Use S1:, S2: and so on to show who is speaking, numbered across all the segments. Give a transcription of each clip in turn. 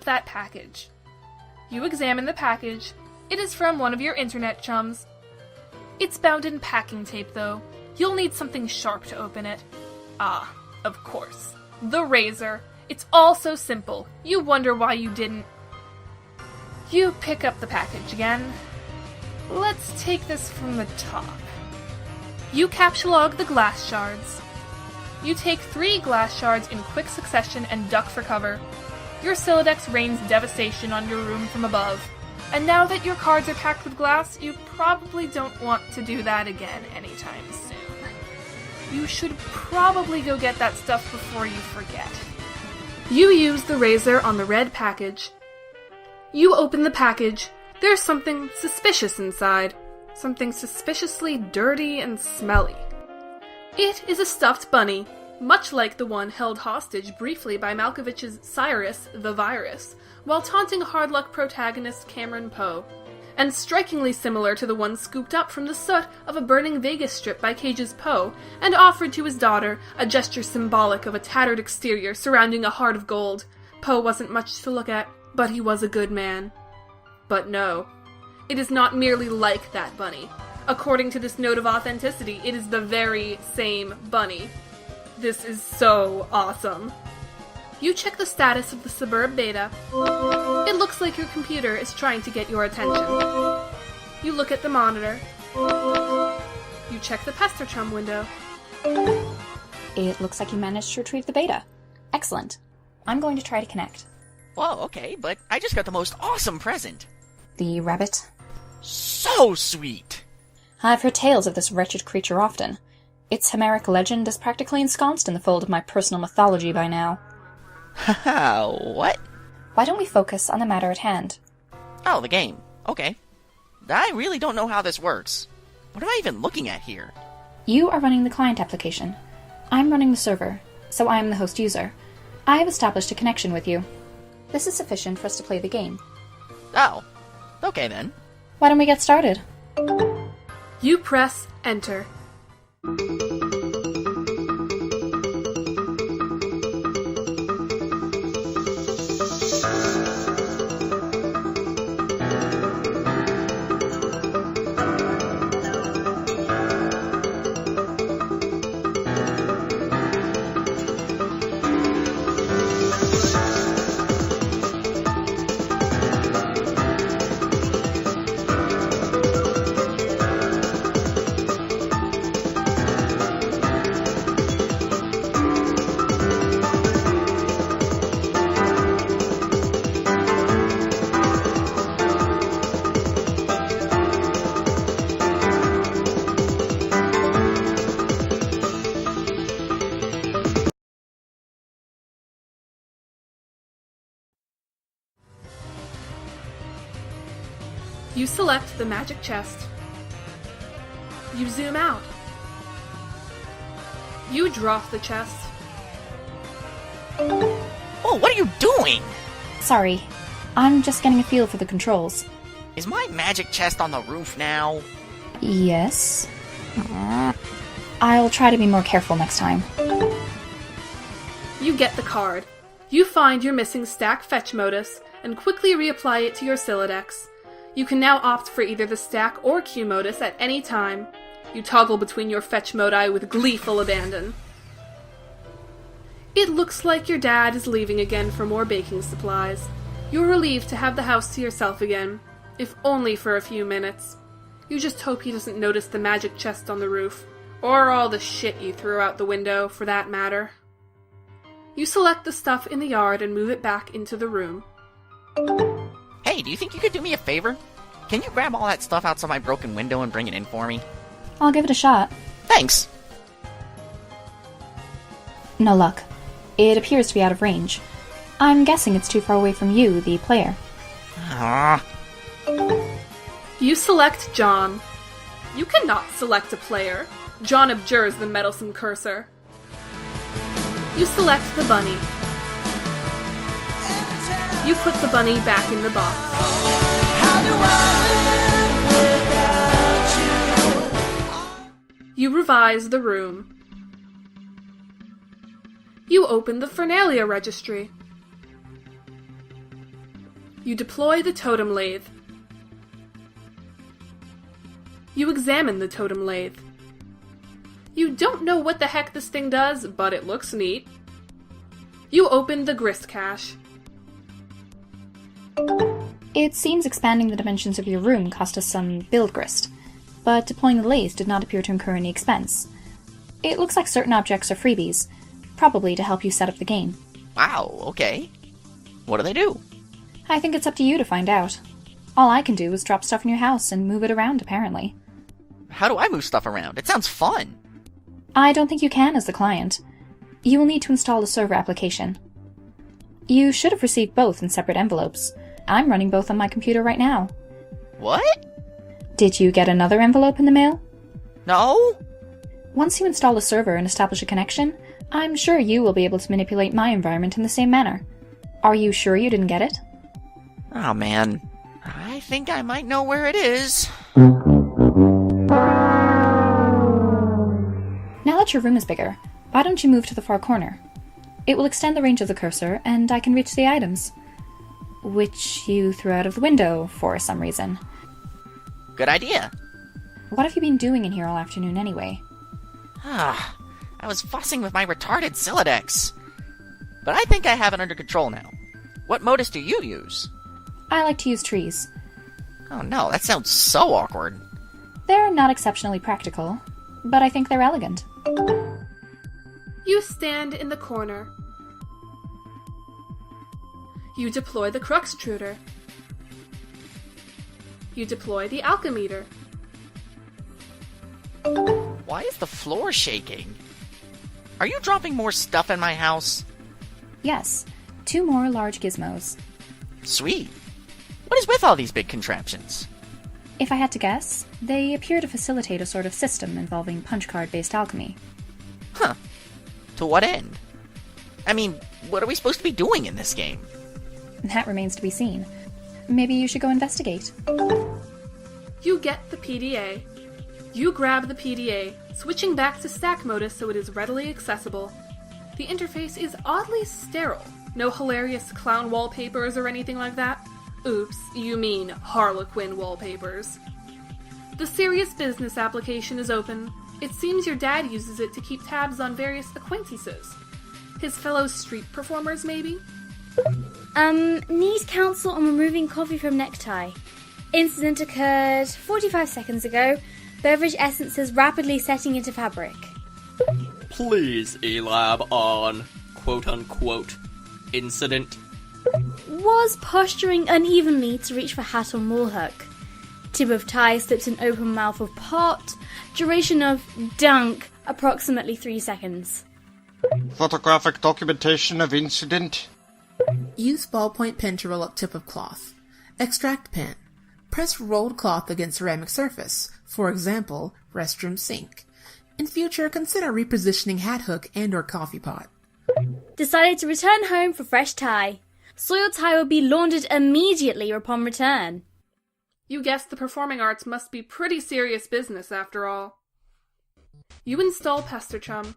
S1: that package. You examine the package. It is from one of your internet chums. It's bound in packing tape, though. You'll need something sharp to open it. Ah, of course. The razor. It's all so simple. You wonder why you didn't. You pick up the package again. Let's take this from the top. You capsulog the glass shards. You take 3 glass shards in quick succession and duck for cover. Your Silodex rains devastation on your room from above. And now that your cards are packed with glass, you probably don't want to do that again anytime soon. You should probably go get that stuff before you forget. You use the razor on the red package. You open the package. There's something suspicious inside. Something suspiciously dirty and smelly. It is a stuffed bunny, much like the one held hostage briefly by Malkovich's Cyrus the Virus, while taunting hard luck protagonist Cameron Poe, and strikingly similar to the one scooped up from the soot of a burning Vegas strip by Cage's Poe, and offered to his daughter, a gesture symbolic of a tattered exterior surrounding a heart of gold. Poe wasn't much to look at, but he was a good man. But no, it is not merely like that bunny. According to this note of authenticity, it is the very same bunny. This is so awesome. You check the status of the Suburb Beta. It looks like your computer is trying to get your attention. You look at the monitor. You check the Pesterchum window.
S2: It looks like you managed to retrieve the beta. Excellent. I'm going to try to connect.
S3: Whoa, okay, but I just got the most awesome present.
S2: The rabbit?
S3: So sweet!
S2: I've heard tales of this wretched creature often. Its Homeric legend is practically ensconced in the fold of my personal mythology by now.
S3: Haha, what?
S2: Why don't we focus on the matter at hand?
S3: Oh, the game. Okay. I really don't know how this works. What am I even looking at here?
S2: You are running the client application. I'm running the server, so I am the host user. I have established a connection with you. This is sufficient for us to play the game.
S3: Oh, okay then.
S2: Why don't we get started?
S1: You press Enter. You select the magic chest. You zoom out. You drop the chest.
S3: Oh, what are you doing?
S2: Sorry, I'm just getting a feel for the controls.
S3: Is my magic chest on the roof now?
S2: Yes. I'll try to be more careful next time.
S1: You get the card. You find your missing stack fetch modus and quickly reapply it to your Silodex. You can now opt for either the stack or queue modus at any time. You toggle between your fetch modi with gleeful abandon. It looks like your dad is leaving again for more baking supplies. You're relieved to have the house to yourself again, if only for a few minutes. You just hope he doesn't notice the magic chest on the roof, or all the shit you threw out the window, for that matter. You select the stuff in the yard and move it back into the room.
S3: Hey, do you think you could do me a favor? Can you grab all that stuff outside my broken window and bring it in for me?
S2: I'll give it a shot.
S3: Thanks!
S2: No luck. It appears to be out of range. I'm guessing it's too far away from you, the player.
S3: Ah.
S1: You select John. You cannot select a player. John abjures the meddlesome cursor. You select the bunny. You put the bunny back in the box. You revise the room. You open the Fernalia registry. You deploy the totem lathe. You examine the totem lathe. You don't know what the heck this thing does, but it looks neat. You open the grist cache.
S2: It seems expanding the dimensions of your room cost us some build grist, but deploying the lathe did not appear to incur any expense. It looks like certain objects are freebies, probably to help you set up the game.
S3: Wow, okay. What do they do?
S2: I think it's up to you to find out. All I can do is drop stuff in your house and move it around, apparently.
S3: How do I move stuff around? It sounds fun.
S2: I don't think you can as the client. You will need to install a server application. You should have received both in separate envelopes. I'm running both on my computer right now.
S3: What?
S2: Did you get another envelope in the mail?
S3: No?
S2: Once you install a server and establish a connection, I'm sure you will be able to manipulate my environment in the same manner. Are you sure you didn't get it?
S3: Oh man, I think I might know where it is.
S2: Now that your room is bigger, why don't you move to the far corner? It will extend the range of the cursor, and I can reach the items. Which you threw out of the window for some reason.
S3: Good idea.
S2: What have you been doing in here all afternoon anyway?
S3: I was fussing with my retarded Silodex. But I think I have it under control now. What modus do you use?
S2: I like to use trees.
S3: Oh no, that sounds so awkward.
S2: They're not exceptionally practical, but I think they're elegant.
S1: You stand in the corner. You deploy the crux extruder. You deploy the alchemeter.
S3: Why is the floor shaking? Are you dropping more stuff in my house?
S2: Yes, 2 more large gizmos.
S3: Sweet. What is with all these big contraptions?
S2: If I had to guess, they appear to facilitate a sort of system involving punch card-based alchemy.
S3: Huh. To what end? I mean, what are we supposed to be doing in this game?
S2: That remains to be seen. Maybe you should go investigate.
S1: You get the PDA. You grab the PDA, switching back to stack modus so it is readily accessible. The interface is oddly sterile. No hilarious clown wallpapers or anything like that. Oops, you mean Harlequin wallpapers. The serious business application is open. It seems your dad uses it to keep tabs on various acquaintances. His fellow street performers, maybe?
S4: Need counsel on removing coffee from necktie. Incident occurred 45 seconds ago. Beverage essences rapidly setting into fabric.
S5: Please elab on quote-unquote incident.
S4: Was posturing unevenly to reach for hat or mall hook. Tip of tie slipped in open mouth of pot. Duration of dunk, approximately 3 seconds.
S6: Photographic documentation of incident.
S7: Use ballpoint pen to roll up tip of cloth. Extract pen. Press rolled cloth against ceramic surface, for example, restroom sink. In future, consider repositioning hat hook and/or coffee pot.
S4: Decided to return home for fresh tie. Soiled tie will be laundered immediately upon return.
S1: You guess the performing arts must be pretty serious business after all. You install Pester Chum.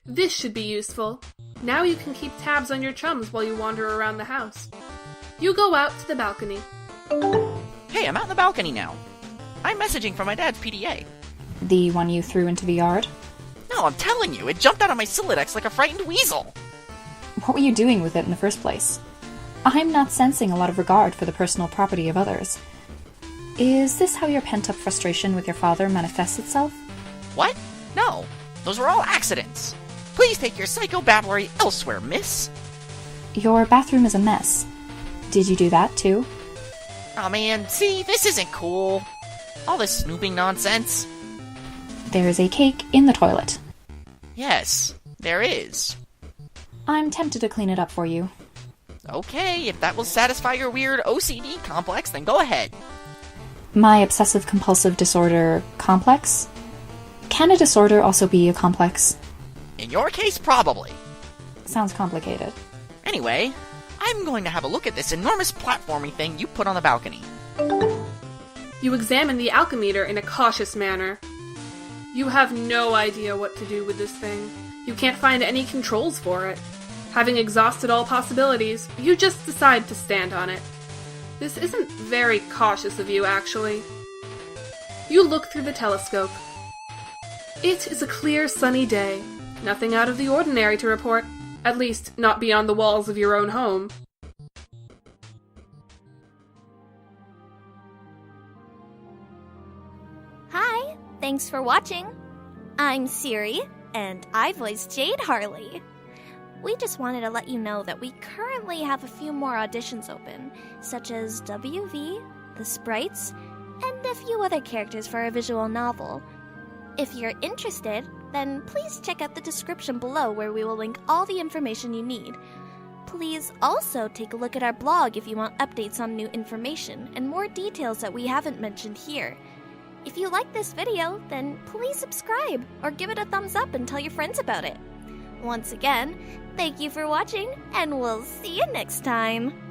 S1: This should be useful. Now you can keep tabs on your chums while you wander around the house. You go out to the balcony.
S3: Hey, I'm out in the balcony now. I'm messaging from my dad's PDA.
S2: The one you threw into the yard?
S3: No, I'm telling you, it jumped out of my Silodex like a frightened weasel.
S2: What were you doing with it in the first place? I'm not sensing a lot of regard for the personal property of others. Is this how your pent-up frustration with your father manifests itself?
S3: What? No, those were all accidents. Please take your psychobabblery elsewhere, miss.
S2: Your bathroom is a mess. Did you do that, too?
S3: Oh man, see, this isn't cool. All this snooping nonsense.
S2: There's a cake in the toilet.
S3: Yes, there is.
S2: I'm tempted to clean it up for you.
S3: Okay, if that will satisfy your weird OCD complex, then go ahead.
S2: My obsessive-compulsive disorder complex? Can a disorder also be a complex?
S3: In your case, probably.
S2: Sounds complicated.
S3: Anyway, I'm going to have a look at this enormous platformy thing you put on the balcony.
S1: You examine the alchemeter in a cautious manner. You have no idea what to do with this thing. You can't find any controls for it. Having exhausted all possibilities, you just decide to stand on it. This isn't very cautious of you, actually. You look through the telescope. It is a clear, sunny day. Nothing out of the ordinary to report, at least not beyond the walls of your own home.
S8: Hi, thanks for watching. I'm Siri, and I voiced Jade Harley. We just wanted to let you know that we currently have a few more auditions open, such as WV, the Sprites, and a few other characters for a visual novel. If you're interested, then please check out the description below where we will link all the information you need. Please also take a look at our blog if you want updates on new information and more details that we haven't mentioned here. If you like this video, then please subscribe or give it a thumbs up and tell your friends about it. Once again, thank you for watching, and we'll see you next time!